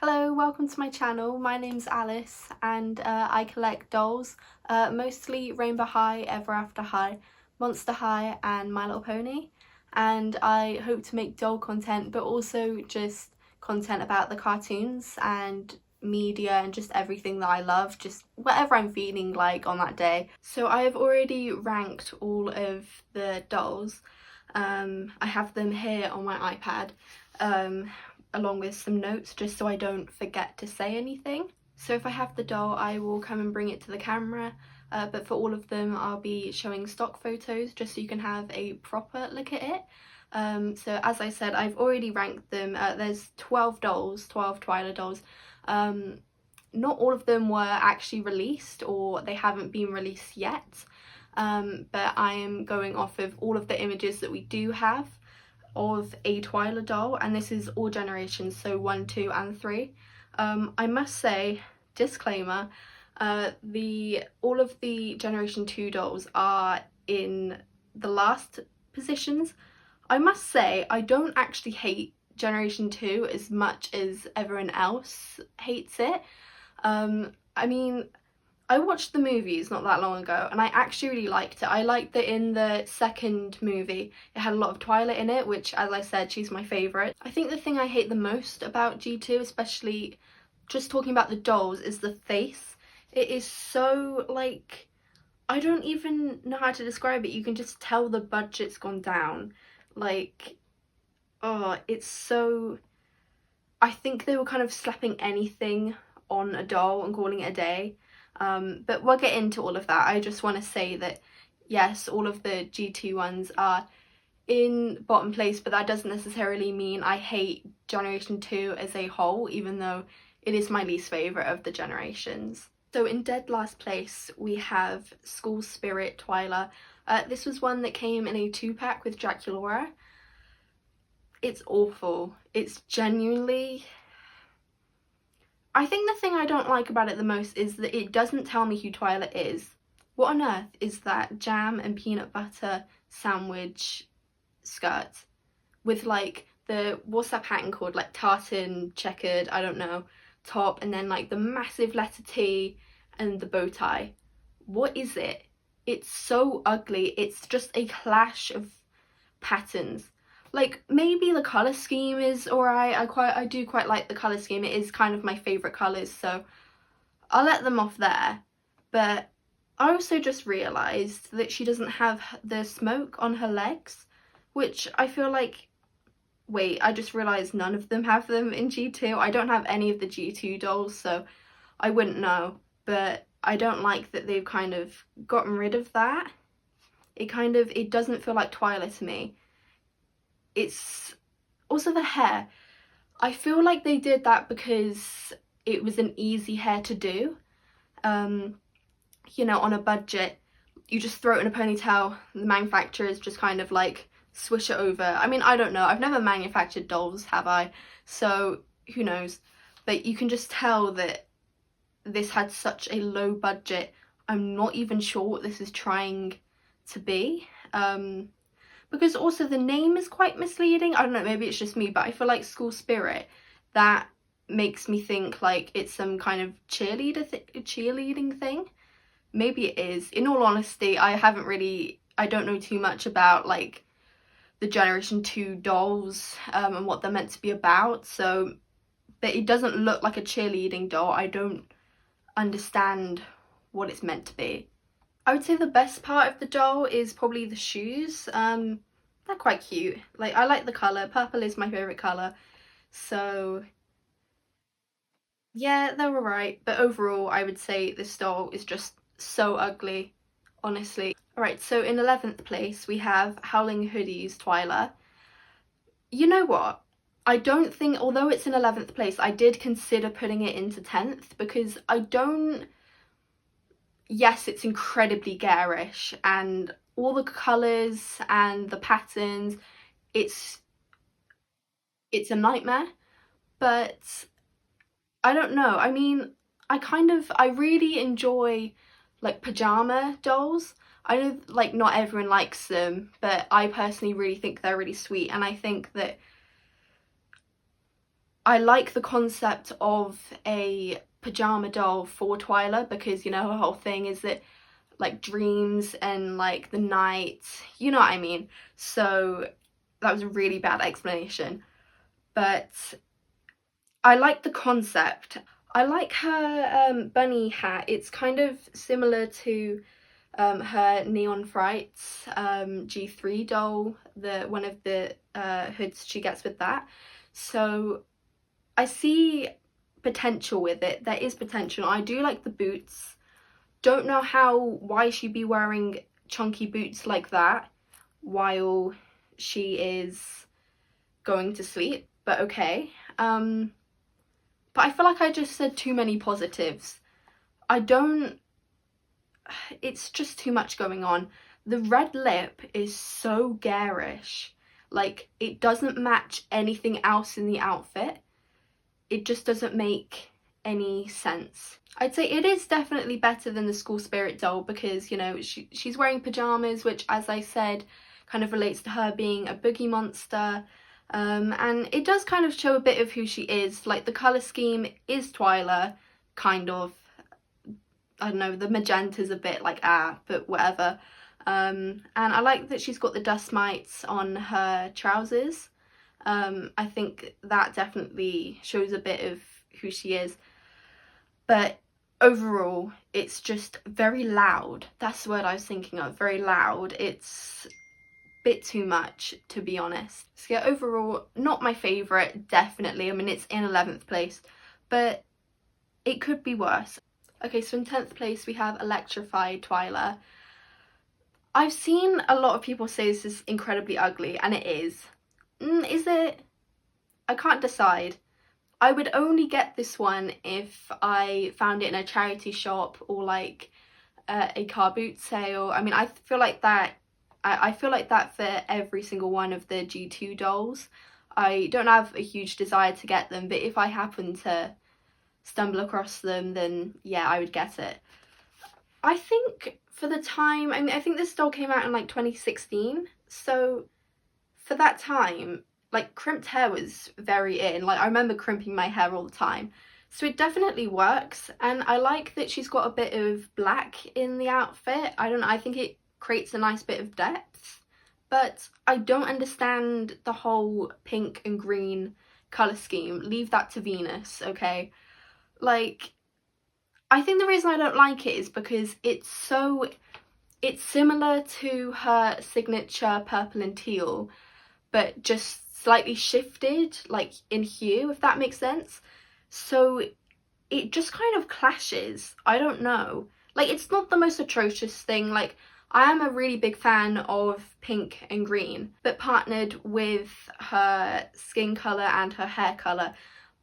Hello, welcome to my channel. My name's Alice and I collect dolls, mostly Rainbow High, Ever After High, Monster High and My Little Pony, and I hope to make doll content but also just content about the cartoons and media and just everything that I love, just whatever I'm feeling like on that day. So I have already ranked all of the dolls. I have them here on my iPad. Along with some notes just so I don't forget to say anything. So if I have the doll I will come and bring it to the camera, but for all of them I'll be showing stock photos just so you can have a proper look at it. So as I said, I've already ranked them. There's 12 dolls, 12 Twyla dolls. Not all of them were actually released, or they haven't been released yet, but I am going off of all of the images that we do have of a Twyla doll, and this is all generations, so 1, 2 and 3. I must say, disclaimer, all of the generation 2 dolls are in the last positions. I must say I don't actually hate generation 2 as much as everyone else hates it. I mean, I watched the movies not that long ago and I actually really liked it. I liked that in the second movie it had a lot of Twyla in it, which, as I said, she's my favourite. I think the thing I hate the most about G2, especially just talking about the dolls, is the face. It is so, like, I don't even know how to describe it. You can just tell the budget's gone down. Like, oh, it's so... I think they were kind of slapping anything on a doll and calling it a day. But we'll get into all of that. I just want to say that yes, all of the G2 ones are in bottom place, but that doesn't necessarily mean I hate Generation 2 as a whole, even though it is my least favourite of the generations. So in dead last place we have School Spirit Twyla. This was one that came in a 2-pack with Draculaura. It's awful. It's genuinely... I think the thing I don't like about it the most is that it doesn't tell me who Twyla is. What on earth is that jam and peanut butter sandwich skirt with, like, what's that pattern called, like tartan checkered, I don't know, top, and then like the massive letter T and the bow tie? What is it? It's so ugly. It's just a clash of patterns. Like, maybe the colour scheme is alright. I do quite like the colour scheme. It is kind of my favourite colours, so I'll let them off there. But I also just realised that she doesn't have the smoke on her legs, which I feel like... Wait, I just realised none of them have them in G2. I don't have any of the G2 dolls, so I wouldn't know. But I don't like that they've kind of gotten rid of that. It doesn't feel like Twyla to me. It's also the hair. I feel like they did that because it was an easy hair to do. You know, on a budget, you just throw it in a ponytail, the manufacturers just kind of like swish it over. I mean, I don't know, I've never manufactured dolls, have I? So who knows? But you can just tell that this had such a low budget. I'm not even sure what this is trying to be. Because also the name is quite misleading. I don't know, maybe it's just me, but I feel like School Spirit, that makes me think like it's some kind of cheerleading thing. Maybe it is. In all honesty, I don't know too much about like the Generation 2 dolls and what they're meant to be about, so but it doesn't look like a cheerleading doll. I don't understand what it's meant to be. I would say the best part of the doll is probably the shoes. They're quite cute. Like, I like the colour. Purple is my favourite colour. So yeah, they're alright. But overall, I would say this doll is just so ugly, honestly. Alright, so in 11th place, we have Howling Hoodie's Twyla. You know what? I don't think, although it's in 11th place, I did consider putting it into 10th because I don't... Yes, it's incredibly garish and all the colours and the patterns, it's a nightmare, but I don't know. I mean, I really enjoy like pyjama dolls. I know like not everyone likes them, but I personally really think they're really sweet, and I think that I like the concept of a pajama doll for Twyla, because, you know, her whole thing is that, like, dreams and, like, the night, you know what I mean. So that was a really bad explanation, but I like the concept. I like her bunny hat. It's kind of similar to her Neon Frights G3 doll, one of the hoods she gets with that. So I see potential with it. There is potential. I do like the boots. Don't know why she'd be wearing chunky boots like that while she is going to sleep, but okay. But I feel like I just said too many positives. It's just too much going on. The red lip is so garish. Like, it doesn't match anything else in the outfit. It just doesn't make any sense. I'd say it is definitely better than the school spirit doll, because, you know, she's wearing pajamas, which, as I said, kind of relates to her being a boogie monster. And it does kind of show a bit of who she is. Like, the colour scheme is Twyla, kind of. I don't know, the magenta's a bit like, but whatever. And I like that she's got the dust mites on her trousers. I think that definitely shows a bit of who she is. But overall, it's just very loud. That's the word I was thinking of, very loud. It's bit too much, to be honest. So yeah, overall, not my favourite, definitely. I mean, it's in 11th place, but it could be worse. Okay, so in 10th place we have Electrified Twyla. I've seen a lot of people say this is incredibly ugly, and it is. Is it? I can't decide. I would only get this one if I found it in a charity shop or like a car boot sale. I mean, I feel like that for every single one of the G2 dolls. I don't have a huge desire to get them, but if I happen to stumble across them, then yeah, I would get it. I think for the time, I mean, I think this doll came out in like 2016, so for that time, like, crimped hair was very in. Like, I remember crimping my hair all the time. So it definitely works, and I like that she's got a bit of black in the outfit. I don't know, I think it creates a nice bit of depth, but I don't understand the whole pink and green colour scheme. Leave that to Venus, okay? Like, I think the reason I don't like it is because it's similar to her signature purple and teal, but just slightly shifted, like, in hue, if that makes sense. So it just kind of clashes. I don't know. Like, it's not the most atrocious thing. Like, I am a really big fan of pink and green, but partnered with her skin colour and her hair colour,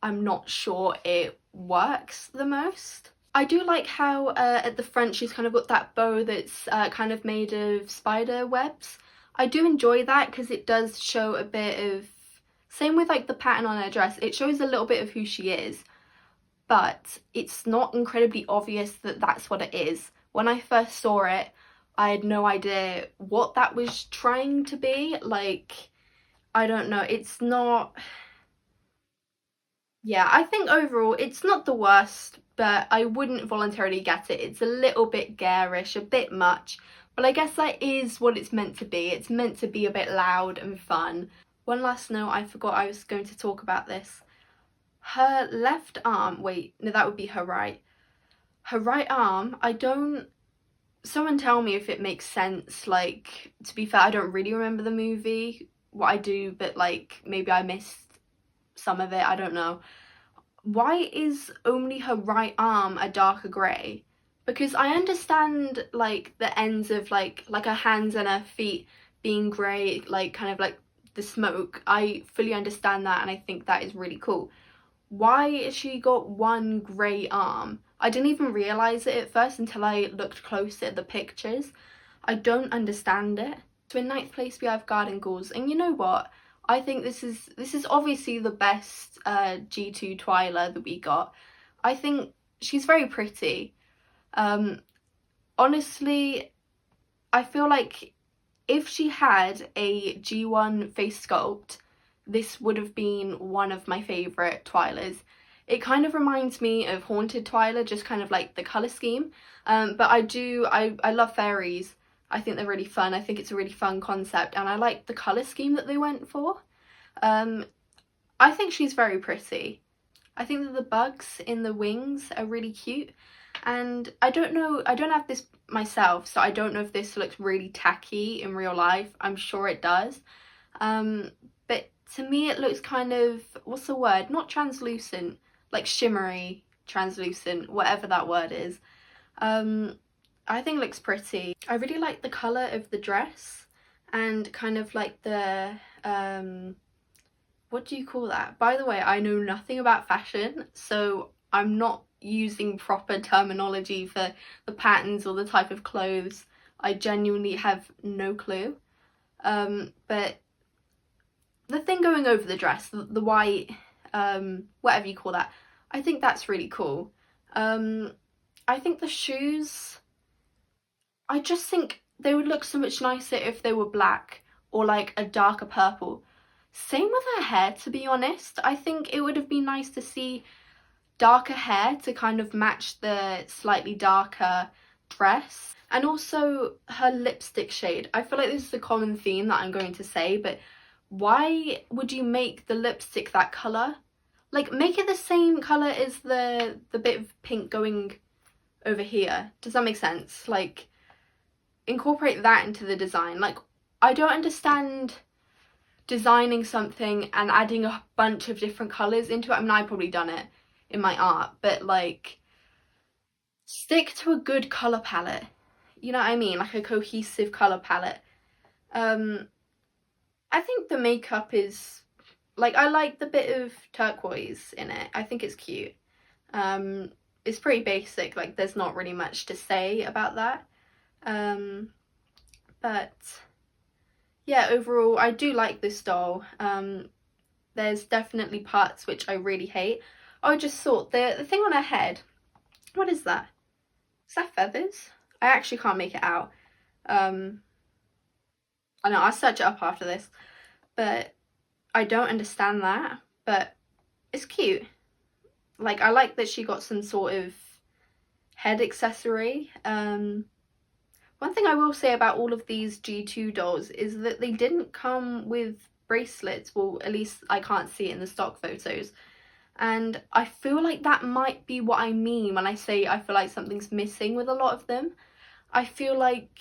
I'm not sure it works the most. I do like how at the front she's kind of got that bow that's kind of made of spider webs. I do enjoy that because it does show a bit of, same with like the pattern on her dress, it shows a little bit of who she is, but it's not incredibly obvious that that's what it is. When I first saw it, I had no idea what that was trying to be. Like, I don't know, it's not, yeah, I think overall it's not the worst, but I wouldn't voluntarily get it. It's a little bit garish, a bit much, but I guess that is what it's meant to be. It's meant to be a bit loud and fun. One last note, I forgot I was going to talk about this. Her left arm, wait, no, that would be her right. Her right arm, someone tell me if it makes sense. Like, to be fair, I don't really remember the movie, what I do, but like, maybe I missed some of it, I don't know. Why is only her right arm a darker grey? Because I understand like the ends of like her hands and her feet being grey, like kind of like the smoke. I fully understand that, and I think that is really cool. Why has she got one grey arm? I didn't even realise it at first until I looked closer at the pictures. I don't understand it. So in 9th place we have Garden Ghouls, and you know what? I think this is obviously the best G2 Twyla that we got. I think she's very pretty. Honestly, I feel like if she had a G1 face sculpt, this would have been one of my favourite Twylas. It kind of reminds me of Haunted Twyla, just kind of like the colour scheme. But I love fairies. I think they're really fun. I think it's a really fun concept, and I like the colour scheme that they went for. I think she's very pretty. I think that the bugs in the wings are really cute, and I don't know, I don't have this myself, so I don't know if this looks really tacky in real life. I'm sure it does. But to me it looks kind of, what's the word? Not translucent, like shimmery, translucent, whatever that word is. I think it looks pretty. I really like the colour of the dress and kind of like the, what do you call that? By the way, I know nothing about fashion, so I'm not using proper terminology for the patterns or the type of clothes. I genuinely have no clue. But the thing going over the dress, the white, whatever you call that, I think that's really cool. I think the shoes, I just think they would look so much nicer if they were black or like a darker purple. Same with her hair, to be honest. I think it would have been nice to see darker hair to kind of match the slightly darker dress. And also her lipstick shade. I feel like this is a common theme that I'm going to say, but why would you make the lipstick that colour? Like, make it the same colour as the bit of pink going over here. Does that make sense? Like, incorporate that into the design. Like, I don't understand designing something and adding a bunch of different colours into it. I mean, I've probably done it in my art, but like, stick to a good colour palette. You know what I mean? Like a cohesive colour palette. I think the makeup is, like, I like the bit of turquoise in it. I think it's cute. It's pretty basic, like there's not really much to say about that. But yeah, overall I do like this doll. There's definitely parts which I really hate. I just thought the thing on her head, what is that? Is that feathers? I actually can't make it out. I know, I'll search it up after this, but I don't understand that, but it's cute. Like, I like that she got some sort of head accessory. One thing I will say about all of these G2 dolls is that they didn't come with bracelets. Well, at least I can't see it in the stock photos. And I feel like that might be what I mean when I say I feel like something's missing with a lot of them. I feel like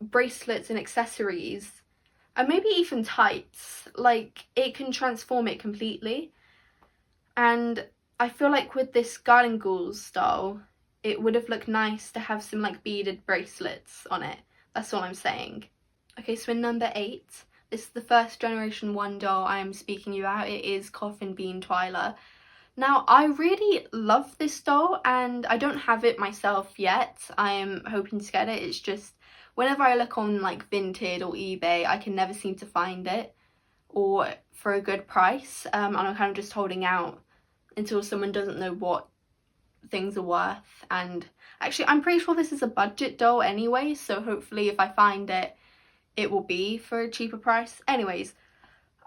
bracelets and accessories, and maybe even tights, like, it can transform it completely. And I feel like with this Garden Ghouls style, it would have looked nice to have some like beaded bracelets on it. That's all I'm saying. Okay, so in number 8, this is the first Generation 1 doll I am speaking about. It is Coffin Bean Twyla. Now, I really love this doll, and I don't have it myself yet. I am hoping to get it. It's just, whenever I look on like Vinted or eBay, I can never seem to find it, or for a good price. And I'm kind of just holding out until someone doesn't know what things are worth. And actually, I'm pretty sure this is a budget doll anyway, so hopefully if I find it, it will be for a cheaper price. Anyways,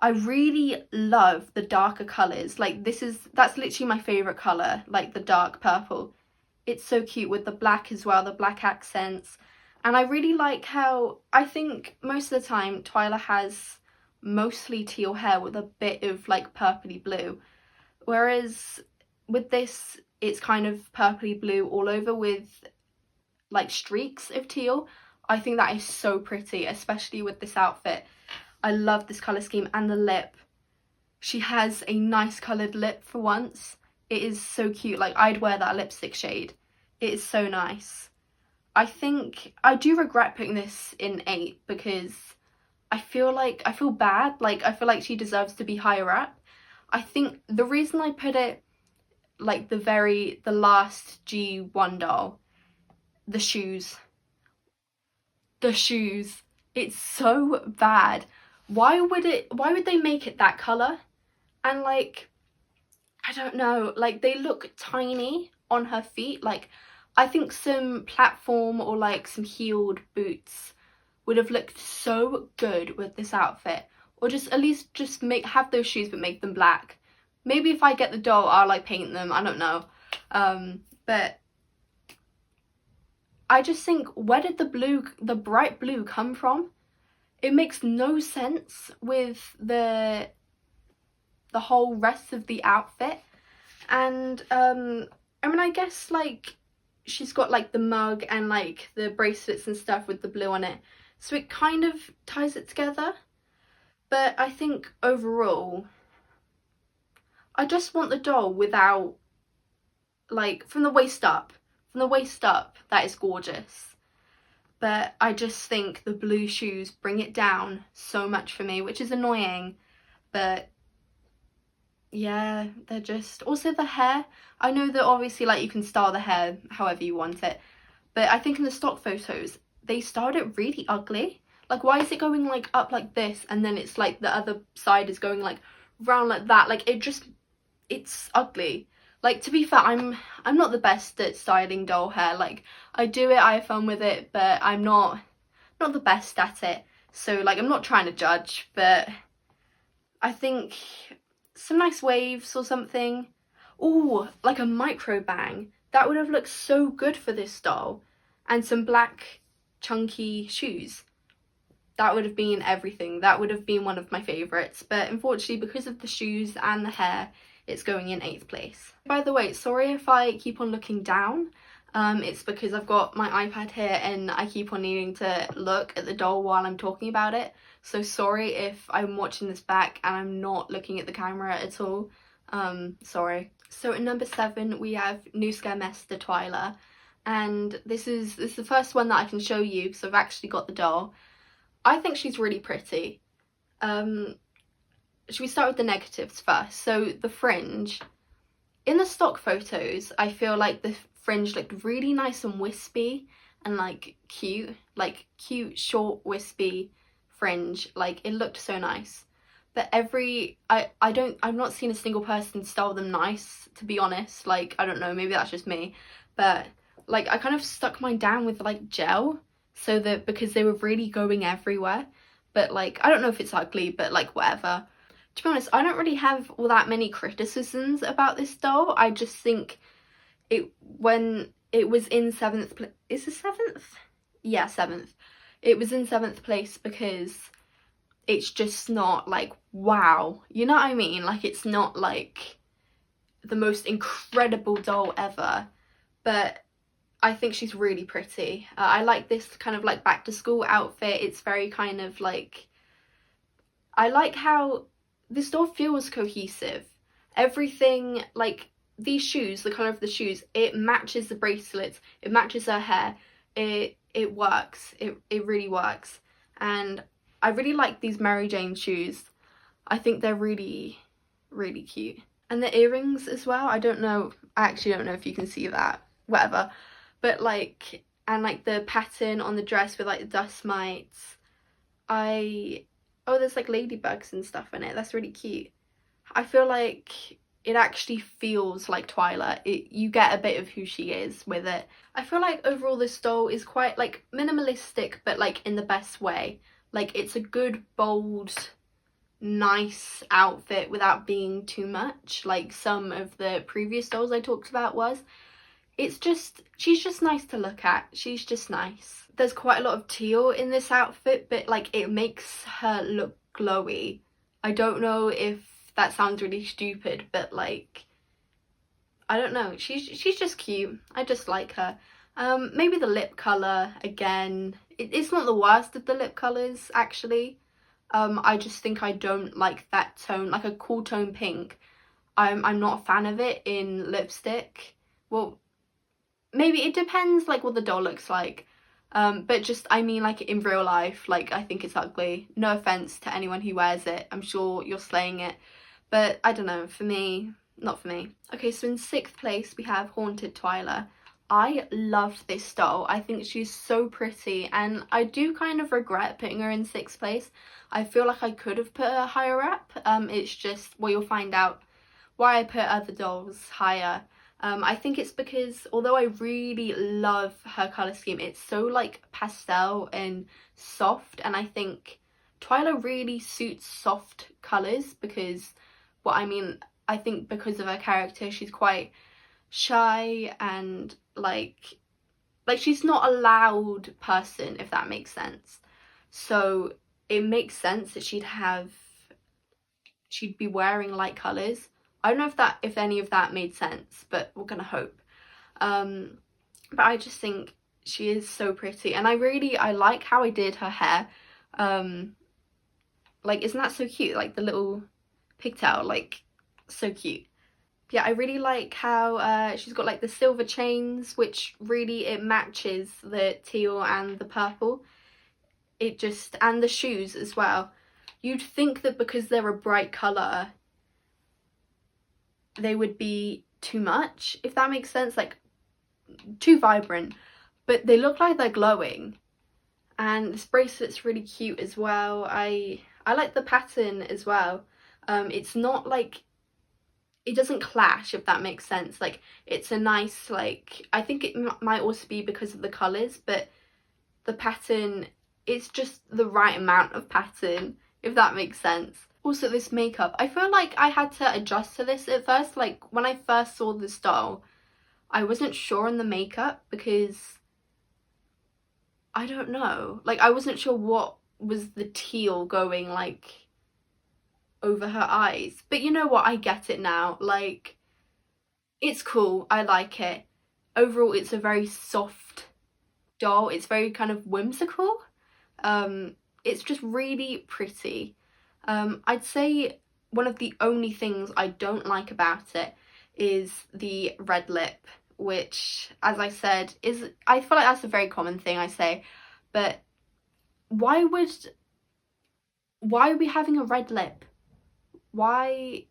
I really love the darker colours. Like, that's literally my favourite colour, like the dark purple. It's so cute with the black as well, the black accents. And I really like how, I think most of the time Twyla has mostly teal hair with a bit of like purpley blue. Whereas with this, it's kind of purpley blue all over with like streaks of teal. I think that is so pretty, especially with this outfit. I love this colour scheme, and the lip. She has a nice coloured lip for once. It is so cute. Like, I'd wear that lipstick shade. It is so nice. I think I do regret putting this in 8 because I feel bad. Like, I feel like she deserves to be higher up. I think the reason I put it like the last G1 doll, the shoes. It's so bad. Why would they make it that colour? And like, I don't know, like, they look tiny on her feet. Like, I think some platform or like some heeled boots would have looked so good with this outfit. or just at least just have those shoes but make them black. Maybe if I get the doll, I'll like paint them, I don't know. But I just think, where did the bright blue come from? It makes no sense with the whole rest of the outfit. And I mean, I guess like she's got like the mug and like the bracelets and stuff with the blue on it, so it kind of ties it together. But I think overall, I just want the doll without, like, from the waist up. From the waist up, that is gorgeous. But I just think the blue shoes bring it down so much for me, which is annoying. But yeah, they're just... Also the hair. I know that obviously like you can style the hair however you want it. But I think in the stock photos, they styled it really ugly. Like, why is it going like up like this and then it's like the other side is going like round like that? Like, it's ugly. Like, to be fair, I'm not the best at styling doll hair. Like, I do it, I have fun with it, but I'm not the best at it. So like, I'm not trying to judge, but I think some nice waves or something. Ooh, like a micro bang. That would have looked so good for this doll. And some black chunky shoes. That would have been everything. That would have been one of my favourites. But unfortunately, because of the shoes and the hair, it's going in 8th place. By the way, sorry if I keep on looking down. It's because I've got my iPad here and I keep on needing to look at the doll while I'm talking about it. So sorry if I'm watching this back and I'm not looking at the camera at all. Sorry. So at number 7 we have New Scaremester Twyla. And this is the first one that I can show you because I've actually got the doll. I think she's really pretty. Should we start with the negatives first? So the fringe. In the stock photos, I feel like the fringe looked really nice and wispy and like cute. Like cute, short, wispy fringe. Like, it looked so nice. But I've not seen a single person style them nice, to be honest. Like, I don't know, maybe that's just me. But like, I kind of stuck mine down with like gel, so that because they were really going everywhere. But like, I don't know if it's ugly, but like, whatever. To be honest, I don't really have all that many criticisms about this doll. I just think when it was in 7th place, is it 7th? Yeah, 7th. It was in 7th place because it's just not like, wow, you know what I mean? Like, it's not like the most incredible doll ever, but I think she's really pretty. I like this kind of like back to school outfit. It's very kind of like, I like how this doll feels cohesive. Everything, like these shoes, the colour of the shoes, it matches the bracelets, it matches her hair. It works. It really works. And I really like these Mary Jane shoes. I think they're really, really cute. And the earrings as well. I actually don't know if you can see that. Whatever. But like, and like the pattern on the dress with like the dust mites. Oh, there's like ladybugs and stuff in it. That's really cute. I feel like it actually feels like Twyla. You get a bit of who she is with it. I feel like overall this doll is quite like minimalistic, but like in the best way. Like, it's a good, bold, nice outfit without being too much, like some of the previous dolls I talked about was. She's just nice to look at. She's just nice. There's quite a lot of teal in this outfit, but like, it makes her look glowy. I don't know if that sounds really stupid, but like, I don't know. She's just cute. I just like her. Maybe the lip colour, again, it's not the worst of the lip colours, actually. I just think I don't like that tone, like a cool tone pink. I'm not a fan of it in lipstick. Well, maybe it depends like what the doll looks like. But just, I mean, like in real life, like, I think it's ugly. No offense to anyone who wears it. I'm sure you're slaying it. But I don't know, for me, not for me. Okay, so in 6th place we have Haunted Twyla. I love this doll. I think she's so pretty, and I do kind of regret putting her in 6th place. I feel like I could have put her higher up. It's just, well, you'll find out why I put other dolls higher. I think it's because although I really love her colour scheme, it's so like pastel and soft, and I think Twyla really suits soft colours because, well, I mean, I think because of her character, she's quite shy and like she's not a loud person, if that makes sense. So it makes sense that she'd be wearing light colours. I don't know if any of that made sense, but we're gonna hope. But I just think she is so pretty, and I like how I did her hair. Like, isn't that so cute? Like the little pigtail, like, so cute. Yeah, I really like how she's got like the silver chains, which really, it matches the teal and the purple. It just, and the shoes as well. You'd think that because they're a bright colour, they would be too much, if that makes sense, like too vibrant, but they look like they're glowing. And this bracelet's really cute as well. I like the pattern as well. It's not like, it doesn't clash, if that makes sense. Like, it's a nice, like, I think it might also be because of the colours, but the pattern, it's just the right amount of pattern, if that makes sense. Also, this makeup, I feel like I had to adjust to this at first. Like, when I first saw this doll, I wasn't sure on the makeup because, I don't know, like, I wasn't sure what was the teal going, like, over her eyes. But you know what, I get it now. Like, it's cool, I like it. Overall, it's a very soft doll. It's very kind of whimsical. It's just really pretty. I'd say one of the only things I don't like about it is the red lip, which, as I said, I feel like that's a very common thing I say, but why are we having a red lip? Why?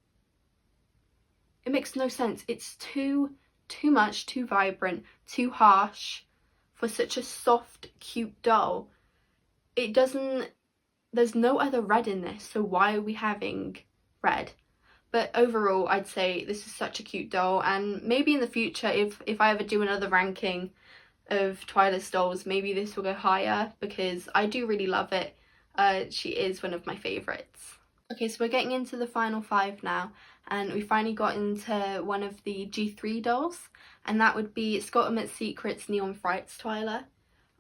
It makes no sense. It's too much, too vibrant, too harsh for such a soft, cute doll. It doesn't, there's no other red in this, so why are we having red? But overall, I'd say this is such a cute doll, and maybe in the future, if I ever do another ranking of Twyla's dolls, maybe this will go higher because I do really love it. She is one of my favourites. Okay, so we're getting into the final 5 now, and we finally got into one of the G3 dolls, and that would be Scott Secret's Neon Frights Twyla.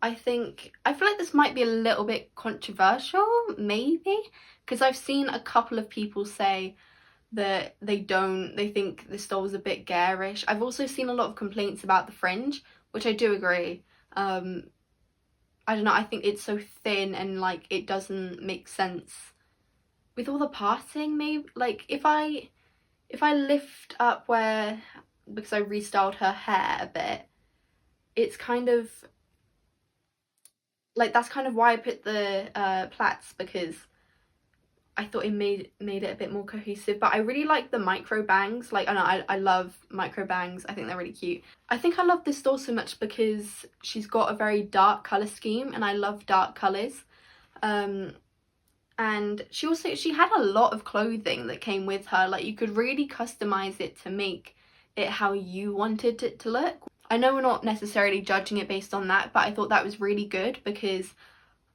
I feel like this might be a little bit controversial, maybe, because I've seen a couple of people say that they think this doll is a bit garish. I've also seen a lot of complaints about the fringe, which I do agree. I don't know, I think it's so thin and like it doesn't make sense with all the parting. Maybe like if I lift up where, because I restyled her hair a bit, it's kind of like, that's kind of why I put the plaits, because I thought it made it a bit more cohesive. But I really like the micro bangs. Like, I love micro bangs. I think they're really cute. I think I love this doll so much because she's got a very dark colour scheme, and I love dark colours. And she had a lot of clothing that came with her. Like, you could really customise it to make it how you wanted it to look. I know we're not necessarily judging it based on that, but I thought that was really good because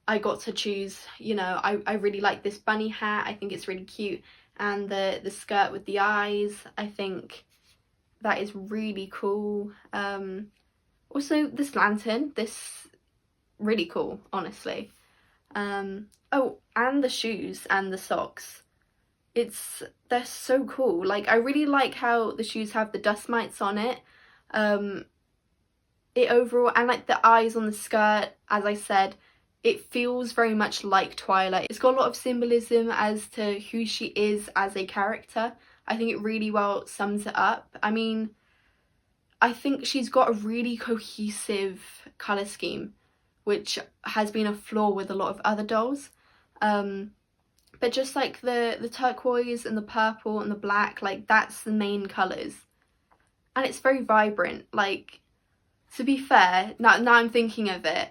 I got to choose, you know, I really like this bunny hat. I think it's really cute. And the skirt with the eyes, I think that is really cool. Also, this lantern, this really cool, honestly. Oh, and the shoes and the socks. They're so cool. Like, I really like how the shoes have the dust mites on it. It overall, and like the eyes on the skirt, as I said, it feels very much like Twyla. It's got a lot of symbolism as to who she is as a character. I think it really well sums it up. I mean, I think she's got a really cohesive colour scheme, which has been a flaw with a lot of other dolls. But just like the turquoise and the purple and the black, like that's the main colours. And it's very vibrant. Like, to be fair, now I'm thinking of it,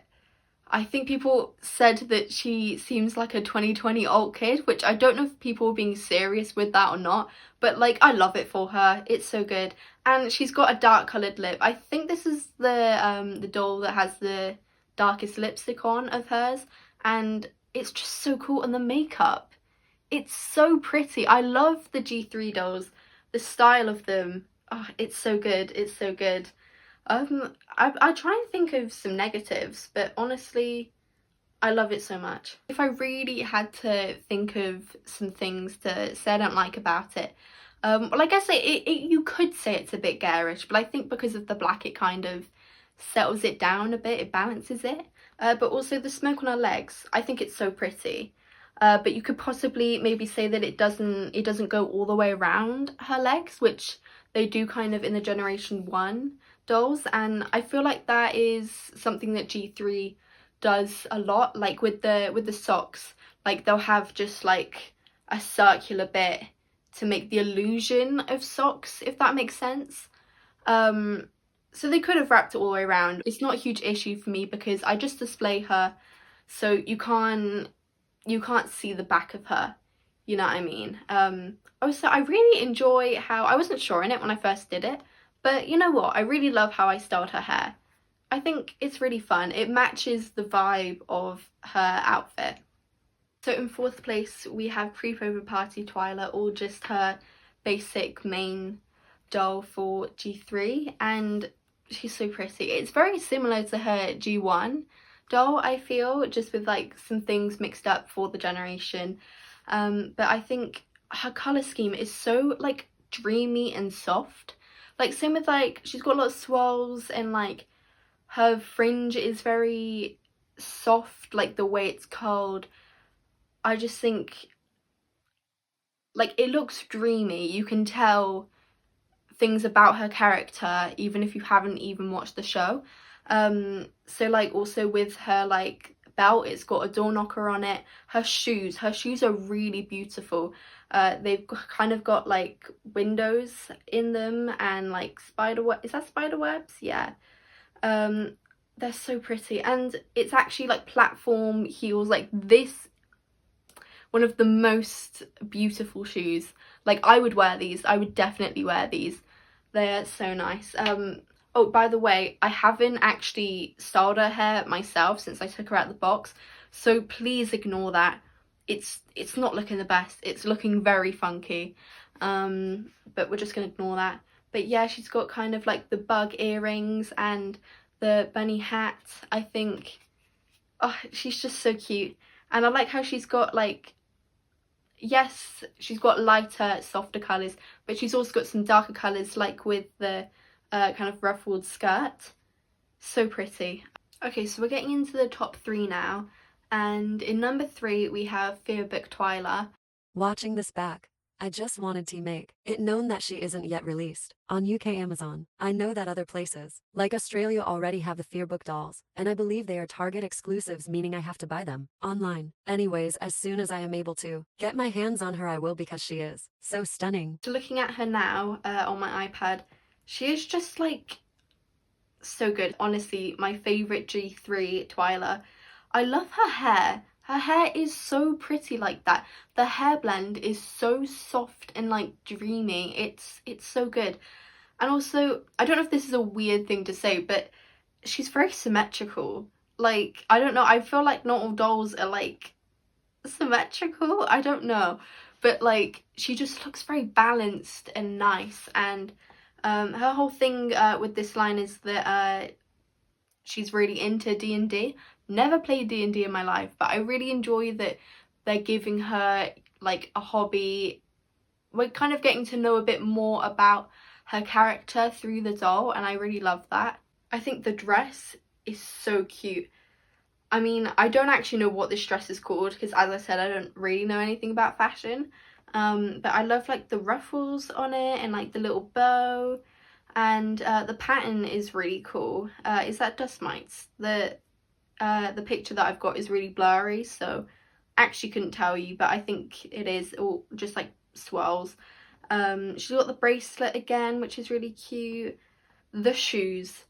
I think people said that she seems like a 2020 alt kid, which I don't know if people were being serious with that or not, but like, I love it for her. It's so good. And she's got a dark coloured lip. I think this is the doll that has the darkest lipstick on of hers, and it's just so cool. And the makeup, it's so pretty. I love the G3 dolls, the style of them. Oh, it's so good, it's so good. I try and think of some negatives, but honestly, I love it so much. If I really had to think of some things to say I don't like about it, well, I guess you could say it's a bit garish, but I think because of the black, it kind of settles it down a bit, it balances it. But also the smoke on her legs, I think it's so pretty. But you could possibly maybe say that it doesn't go all the way around her legs, which they do kind of in the Generation 1 dolls, and I feel like that is something that G3 does a lot, like with the socks, like they'll have just like a circular bit to make the illusion of socks, if that makes sense. So they could have wrapped it all the way around. It's not a huge issue for me because I just display her, so you can't see the back of her, you know what I mean. Also, I really enjoy how, I wasn't sure in it when I first did it, but you know what, I really love how I styled her hair. I think it's really fun. It matches the vibe of her outfit. So in fourth place we have Creep Over Party Twyla, or just her basic main doll for G3, and she's so pretty. It's very similar to her G1 doll, I feel, just with like some things mixed up for the generation. But I think her colour scheme is so like dreamy and soft. Like same with like, she's got a lot of swirls, and like her fringe is very soft, like the way it's curled. I just think like it looks dreamy. You can tell things about her character even if you haven't even watched the show. So like also with her like belt, it's got a door knocker on it. Her shoes are really beautiful. They've kind of got like windows in them, and like is that spider webs? Yeah. They're so pretty, and it's actually like platform heels. Like this, one of the most beautiful shoes. Like I would wear these, I would definitely wear these. They're so nice. Oh, by the way, I haven't actually styled her hair myself since I took her out of the box, so please ignore that. It's not looking the best. It's looking very funky, but we're just gonna ignore that. But yeah, she's got kind of like the bug earrings and the bunny hat. I think, oh, she's just so cute. And I like how she's got like, yes, she's got lighter, softer colours, but she's also got some darker colours, like with the kind of ruffled skirt. So pretty. Okay, so we're getting into the top 3 now, and in number 3 we have Fearbook Twyla. Watching this back, I just wanted to make it known that she isn't yet released on UK Amazon. I know that other places, like Australia, already have the Fearbook dolls, and I believe they are Target exclusives, meaning I have to buy them online. Anyways, as soon as I am able to get my hands on her, I will, because she is so stunning. So looking at her now on my iPad, she is just like so good. Honestly, my favourite G3 Twyla. I love her hair. Her hair is so pretty like that. The hair blend is so soft and like dreamy. It's so good. And also, I don't know if this is a weird thing to say, but she's very symmetrical. Like, I don't know, I feel like not all dolls are like symmetrical. I don't know. But like, she just looks very balanced and nice. And her whole thing with this line is that she's really into D&D. Never played D&D in my life, but I really enjoy that they're giving her like a hobby. We're kind of getting to know a bit more about her character through the doll, and I really love that. I think the dress is so cute. I mean, I don't actually know what this dress is called because, as I said, I don't really know anything about fashion. But I love like the ruffles on it and like the little bow, and the pattern is really cool. Is that dust mites? The picture that I've got is really blurry, so I actually couldn't tell you, but I think it is all just like swirls. She's got the bracelet again, which is really cute. The shoes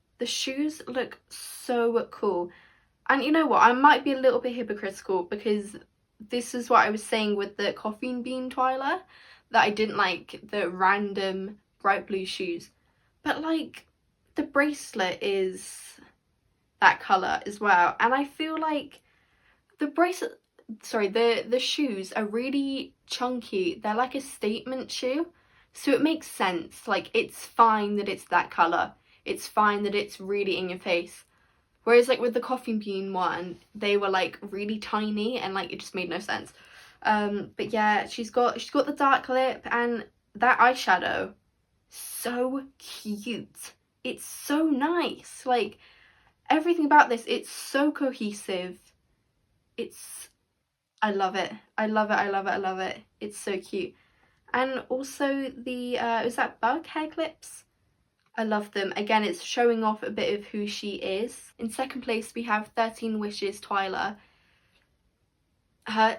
look so cool. And you know what, I might be a little bit hypocritical because this is what I was saying with the Coffee Bean Twyla, that I didn't like the random bright blue shoes. But like, the bracelet is that colour as well, and I feel like the bracelet, sorry, the shoes are really chunky. They're like a statement shoe. So it makes sense. Like, it's fine that it's that colour. It's fine that it's really in your face. Whereas like with the coffee bean one, they were like really tiny and like it just made no sense. But yeah, she's got the dark lip and that eyeshadow. So cute. It's so nice. Like, everything about this, it's so cohesive. It's I love it. I love it. I love it. I love it. It's so cute. And also the is that bug hair clips? I love them. Again, it's showing off a bit of who she is. In second place, we have 13 Wishes Twyla.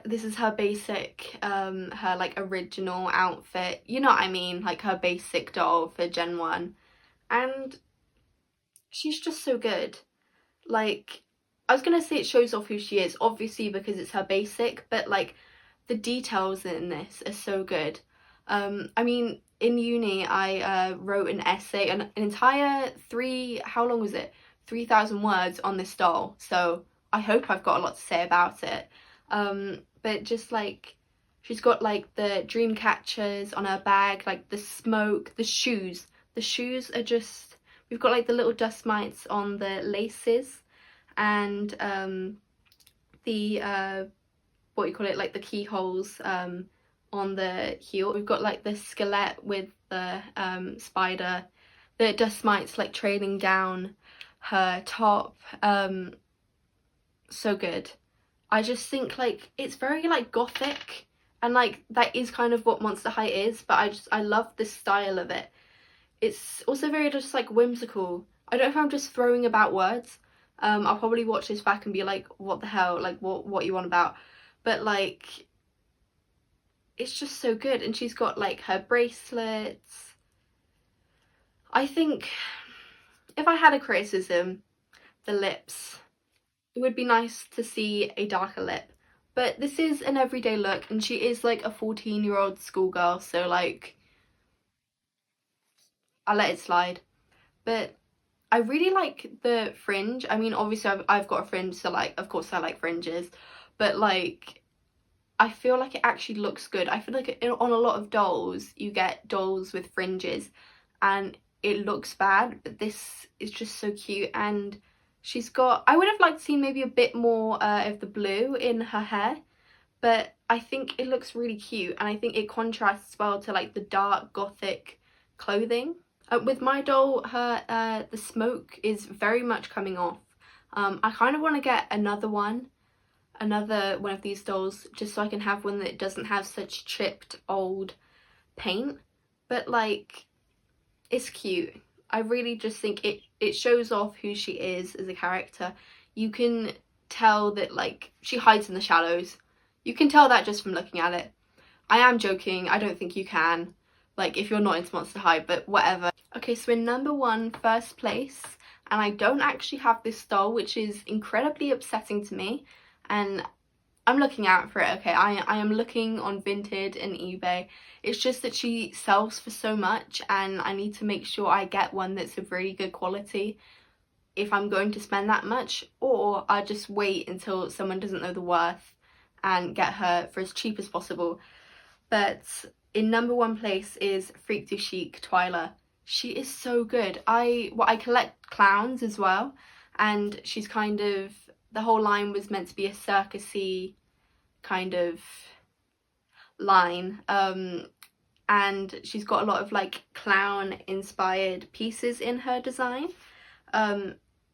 This is her basic, her like original outfit. You know what I mean? Like her basic doll for Gen 1. And she's just so good. Like, I was gonna say it shows off who she is, obviously because it's her basic, but like the details in this are so good. I mean, in uni, I wrote an essay, an entire how long was it? 3,000 words on this doll. So I hope I've got a lot to say about it. But just like, she's got like the dream catchers on her bag, like the smoke, the shoes. The shoes are just, we've got like the little dust mites on the laces and the what you call it, like the keyholes on the heel. We've got like the skeleton with the spider, the dust mites like trailing down her top. So good. I just think like it's very like gothic, and like that is kind of what Monster High is, but I love the style of it. It's also very just like whimsical. I don't know if I'm just throwing about words. I'll probably watch this back and be like, what the hell, like what you want about? But like, it's just so good. And she's got like her bracelets. I think if I had a criticism, the lips. It would be nice to see a darker lip. But this is an everyday look and she is like a 14-year-old schoolgirl, so like, I'll let it slide. But I really like the fringe. I mean, obviously I've got a fringe, so like, of course I like fringes. But like, I feel like it actually looks good. I feel like on a lot of dolls, you get dolls with fringes and it looks bad, but this is just so cute. And she's got, I would have liked to see maybe a bit more of the blue in her hair, but I think it looks really cute and I think it contrasts well to like the dark gothic clothing. With my doll, her the smoke is very much coming off. I kind of want to get another one of these dolls just so I can have one that doesn't have such chipped old paint, but like, it's cute. I really just think it shows off who she is as a character. You can tell that like she hides in the shadows. You can tell that just from looking at it. I am joking, I don't think you can, like if you're not into Monster High, but whatever. Okay, so in number 1, first place, and I don't actually have this doll, which is incredibly upsetting to me, and I'm looking out for it, okay? I am looking on Vinted and eBay. It's just that she sells for so much and I need to make sure I get one that's of really good quality if I'm going to spend that much, or I'll just wait until someone doesn't know the worth and get her for as cheap as possible. But in number 1 place is Freak du Chic Twyla. She is so good. I collect clowns as well, and she's kind of, the whole line was meant to be a circusy kind of line, and she's got a lot of like clown inspired pieces in her design.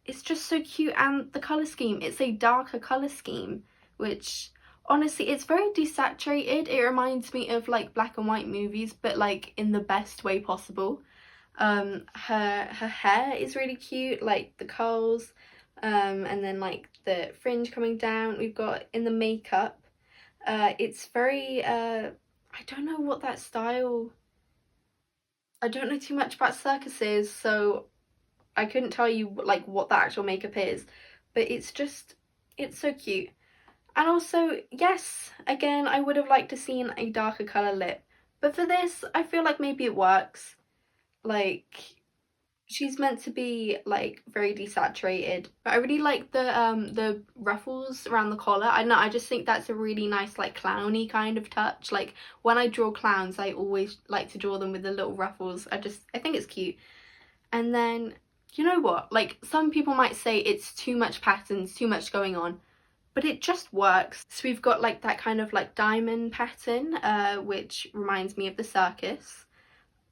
It's just so cute, and the colour scheme, it's a darker colour scheme, which honestly, it's very desaturated. It reminds me of like black and white movies, but like in the best way possible. Her hair is really cute, like the curls, and then like the fringe coming down. We've got in the makeup, it's very I don't know what that style, I don't know too much about circuses, so I couldn't tell you like what the actual makeup is, but it's just, it's so cute. And also, yes, again, I would have liked to seen a darker colour lip, but for this I feel like maybe it works. Like, She's meant to be like very desaturated, but I really like the ruffles around the collar. I don't know, I just think that's a really nice like clowny kind of touch. Like when I draw clowns, I always like to draw them with the little ruffles. I think it's cute. And then, you know what, like some people might say it's too much patterns, too much going on, but it just works. So we've got like that kind of like diamond pattern, which reminds me of the circus,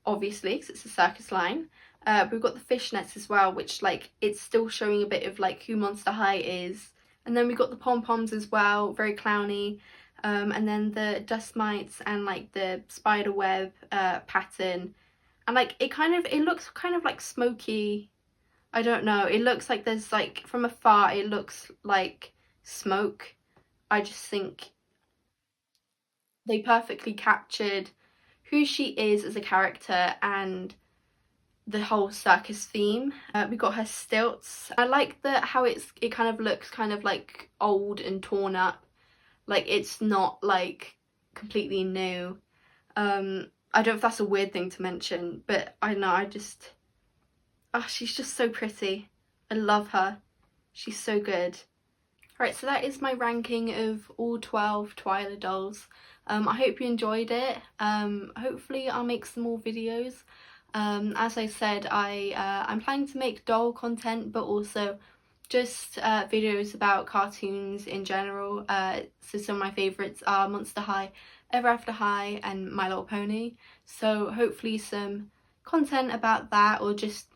obviously, because it's a circus line. We've got the fishnets as well, which like it's still showing a bit of like who Monster High is. And then we've got the pom-poms as well, very clowny. And then the dust mites and like the spider web pattern. And like it looks kind of like smoky. I don't know. It looks like there's like from afar it looks like smoke. I just think they perfectly captured who she is as a character and the whole circus theme. We got her stilts. I like how it kind of looks kind of like old and torn up. Like it's not like completely new. I don't know if that's a weird thing to mention, but I know she's just so pretty. I love her. She's so good. Right, so that is my ranking of all 12 Twyla dolls. I hope you enjoyed it. Hopefully I'll make some more videos. As I said, I'm planning to make doll content, but also just videos about cartoons in general. So some of my favourites are Monster High, Ever After High and My Little Pony. So hopefully some content about that, or just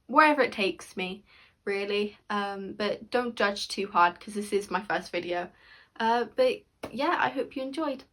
wherever it takes me, really. But don't judge too hard because this is my first video. But yeah, I hope you enjoyed.